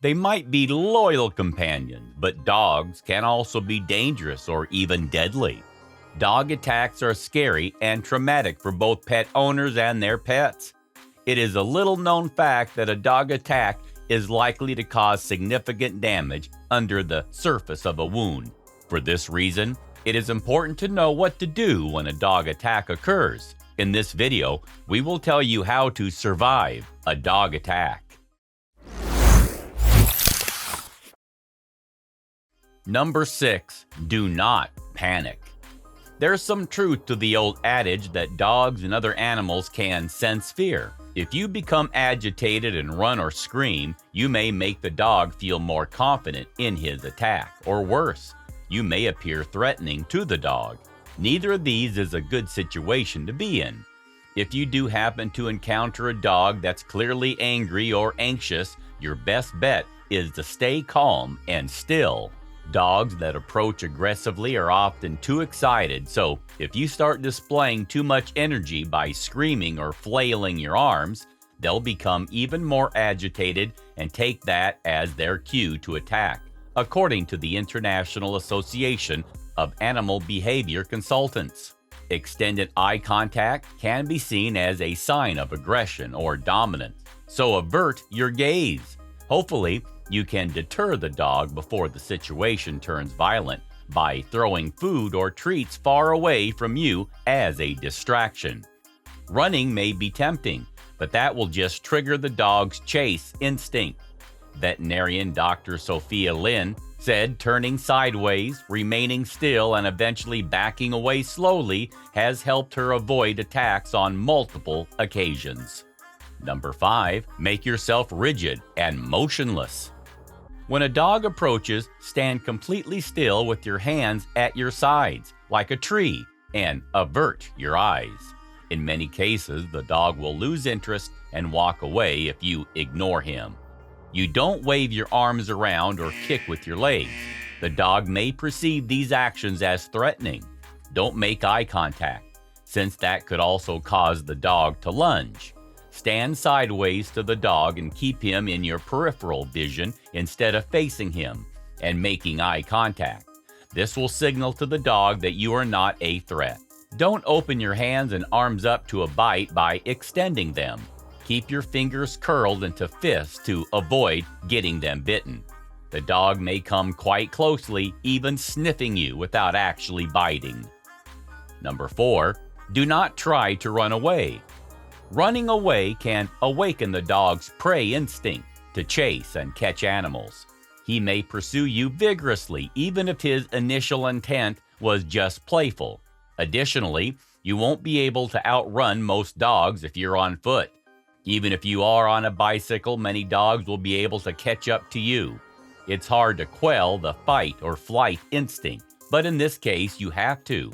They might be loyal companions, but dogs can also be dangerous or even deadly. Dog attacks are scary and traumatic for both pet owners and their pets. It is a little-known fact that a dog attack is likely to cause significant damage under the surface of a wound. For this reason, it is important to know what to do when a dog attack occurs. In this video, we will tell you how to survive a dog attack. Number 6. Do not panic. There's some truth to the old adage that dogs and other animals can sense fear. If you become agitated and run or scream, you may make the dog feel more confident in his attack, or worse, you may appear threatening to the dog. Neither of these is a good situation to be in. If you do happen to encounter a dog that's clearly angry or anxious, your best bet is to stay calm and still. Dogs that approach aggressively are often too excited, so if you start displaying too much energy by screaming or flailing your arms, they'll become even more agitated and take that as their cue to attack, according to the International Association of Animal Behavior Consultants. Extended eye contact can be seen as a sign of aggression or dominance, so avert your gaze. Hopefully, you can deter the dog before the situation turns violent by throwing food or treats far away from you as a distraction. Running may be tempting, but that will just trigger the dog's chase instinct. Veterinarian Dr. Sophia Lin said turning sideways, remaining still, and eventually backing away slowly has helped her avoid attacks on multiple occasions. Number 5. Make yourself rigid and motionless. When a dog approaches, stand completely still with your hands at your sides, like a tree, and avert your eyes. In many cases, the dog will lose interest and walk away if you ignore him. You don't wave your arms around or kick with your legs. The dog may perceive these actions as threatening. Don't make eye contact, since that could also cause the dog to lunge. Stand sideways to the dog and keep him in your peripheral vision instead of facing him and making eye contact. This will signal to the dog that you are not a threat. Don't open your hands and arms up to a bite by extending them. Keep your fingers curled into fists to avoid getting them bitten. The dog may come quite closely, even sniffing you without actually biting. Number 4. Do not try to run away. Running away can awaken the dog's prey instinct to chase and catch animals. He may pursue you vigorously, even if his initial intent was just playful. Additionally, you won't be able to outrun most dogs if you're on foot. Even if you are on a bicycle, many dogs will be able to catch up to you. It's hard to quell the fight or flight instinct, but in this case, you have to.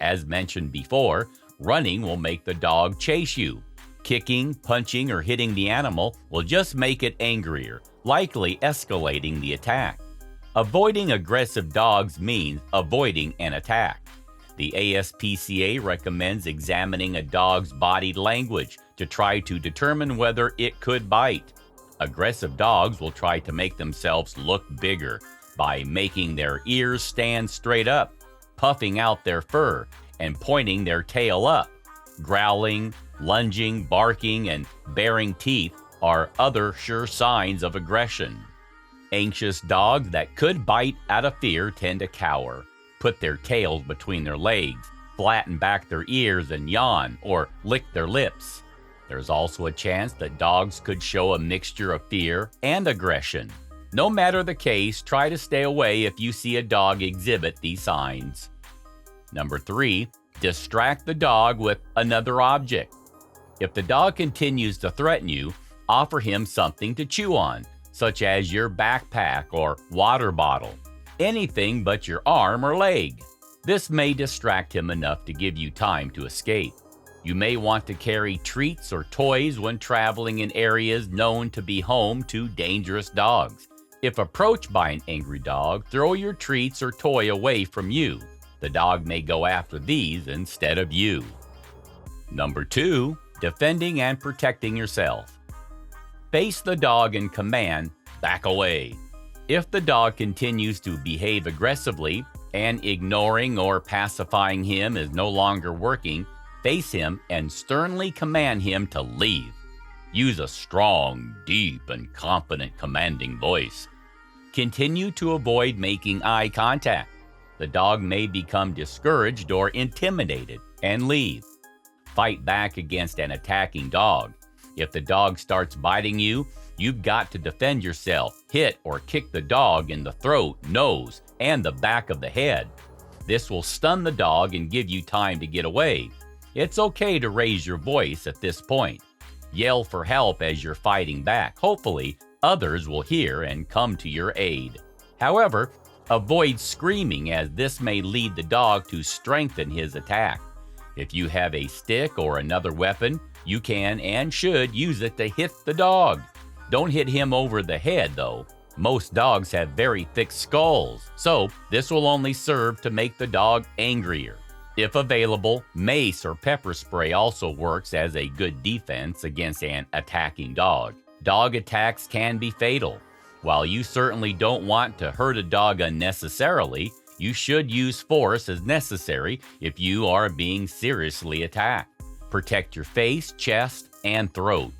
As mentioned before, running will make the dog chase you. Kicking, punching, or hitting the animal will just make it angrier, likely escalating the attack. Avoiding aggressive dogs means avoiding an attack. The ASPCA recommends examining a dog's body language to try to determine whether it could bite. Aggressive dogs will try to make themselves look bigger by making their ears stand straight up, puffing out their fur, and pointing their tail up. Growling, lunging, barking, and baring teeth are other sure signs of aggression. Anxious dogs that could bite out of fear tend to cower, put their tails between their legs, flatten back their ears, and yawn or lick their lips. There's also a chance that dogs could show a mixture of fear and aggression. No matter the case, try to stay away if you see a dog exhibit these signs. Number 3. Distract the dog with another object. If the dog continues to threaten you, offer him something to chew on, such as your backpack or water bottle. Anything but your arm or leg. This may distract him enough to give you time to escape. You may want to carry treats or toys when traveling in areas known to be home to dangerous dogs. If approached by an angry dog, throw your treats or toy away from you. The dog may go after these instead of you. Number 2. Defending and protecting yourself. Face the dog in command, back away. If the dog continues to behave aggressively and ignoring or pacifying him is no longer working, face him and sternly command him to leave. Use a strong, deep, and confident commanding voice. Continue to avoid making eye contact. The dog may become discouraged or intimidated and leave. Fight back against an attacking dog. If the dog starts biting you, you've got to defend yourself, hit or kick the dog in the throat, nose, and the back of the head. This will stun the dog and give you time to get away. It's okay to raise your voice at this point. Yell for help as you're fighting back. Hopefully, others will hear and come to your aid. However, avoid screaming, as this may lead the dog to strengthen his attack. If you have a stick or another weapon, you can and should use it to hit the dog. Don't hit him over the head, though. Most dogs have very thick skulls, so this will only serve to make the dog angrier. If available, mace or pepper spray also works as a good defense against an attacking dog. Dog attacks can be fatal. While you certainly don't want to hurt a dog unnecessarily, you should use force as necessary if you are being seriously attacked. Protect your face, chest, and throat.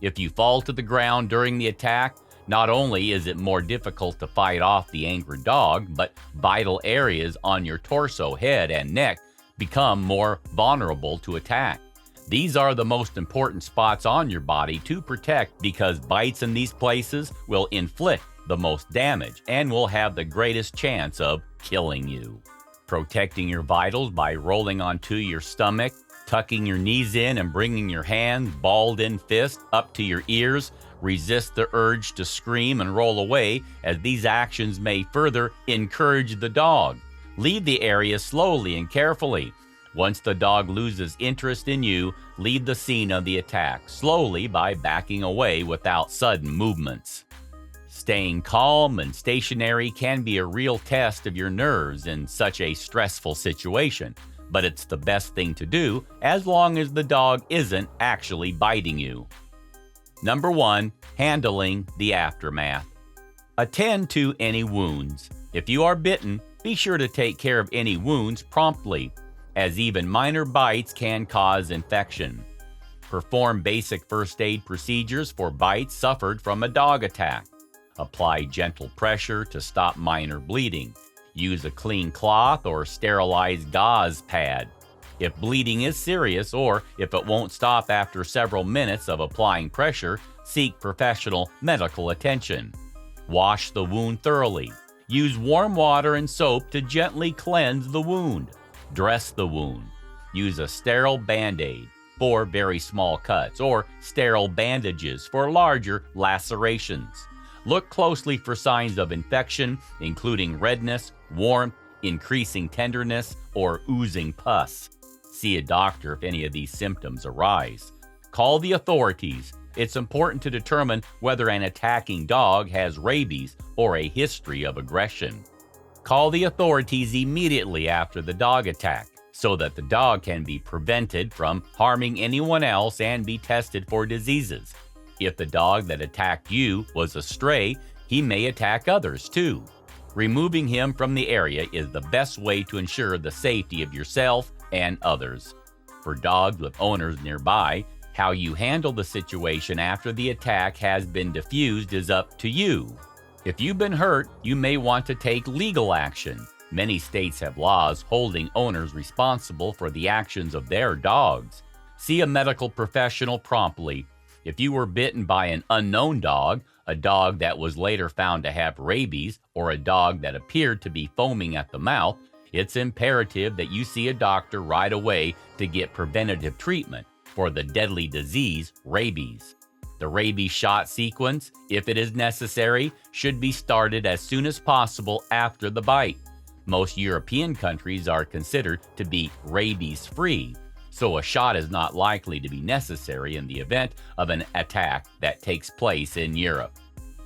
If you fall to the ground during the attack, not only is it more difficult to fight off the angry dog, but vital areas on your torso, head, and neck become more vulnerable to attack. These are the most important spots on your body to protect because bites in these places will inflict the most damage and will have the greatest chance of killing you. Protecting your vitals by rolling onto your stomach, tucking your knees in and bringing your hands, balled-in fist, up to your ears. Resist the urge to scream and roll away, as these actions may further encourage the dog. Leave the area slowly and carefully. Once the dog loses interest in you, leave the scene of the attack slowly by backing away without sudden movements. Staying calm and stationary can be a real test of your nerves in such a stressful situation, but it's the best thing to do as long as the dog isn't actually biting you. Number 1, handling the aftermath. Attend to any wounds. If you are bitten, be sure to take care of any wounds promptly, as even minor bites can cause infection. Perform basic first aid procedures for bites suffered from a dog attack. Apply gentle pressure to stop minor bleeding. Use a clean cloth or sterilized gauze pad. If bleeding is serious, or if it won't stop after several minutes of applying pressure, seek professional medical attention. Wash the wound thoroughly. Use warm water and soap to gently cleanse the wound. Dress the wound. Use a sterile Band-Aid for very small cuts, or sterile bandages for larger lacerations. Look closely for signs of infection, including redness, warmth, increasing tenderness, or oozing pus. See a doctor if any of these symptoms arise. Call the authorities. It's important to determine whether an attacking dog has rabies or a history of aggression. Call the authorities immediately after the dog attack so that the dog can be prevented from harming anyone else and be tested for diseases. If the dog that attacked you was a stray, he may attack others too. Removing him from the area is the best way to ensure the safety of yourself and others. For dogs with owners nearby, how you handle the situation after the attack has been diffused is up to you. If you've been hurt, you may want to take legal action. Many states have laws holding owners responsible for the actions of their dogs. See a medical professional promptly. If you were bitten by an unknown dog, a dog that was later found to have rabies, or a dog that appeared to be foaming at the mouth, it's imperative that you see a doctor right away to get preventative treatment for the deadly disease, rabies. The rabies shot sequence, if it is necessary, should be started as soon as possible after the bite. Most European countries are considered to be rabies-free, so a shot is not likely to be necessary in the event of an attack that takes place in Europe.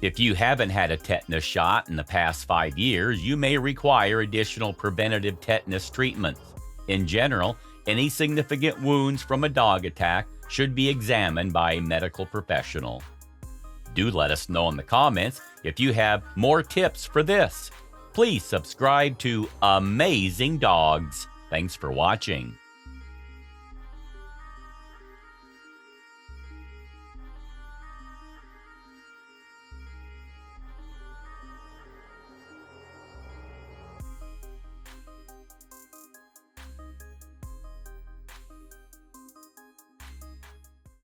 If you haven't had a tetanus shot in the past 5 years, you may require additional preventative tetanus treatments. In general, any significant wounds from a dog attack should be examined by a medical professional. Do let us know in the comments if you have more tips for this. Please subscribe to Amazing Dogs. Thanks for watching.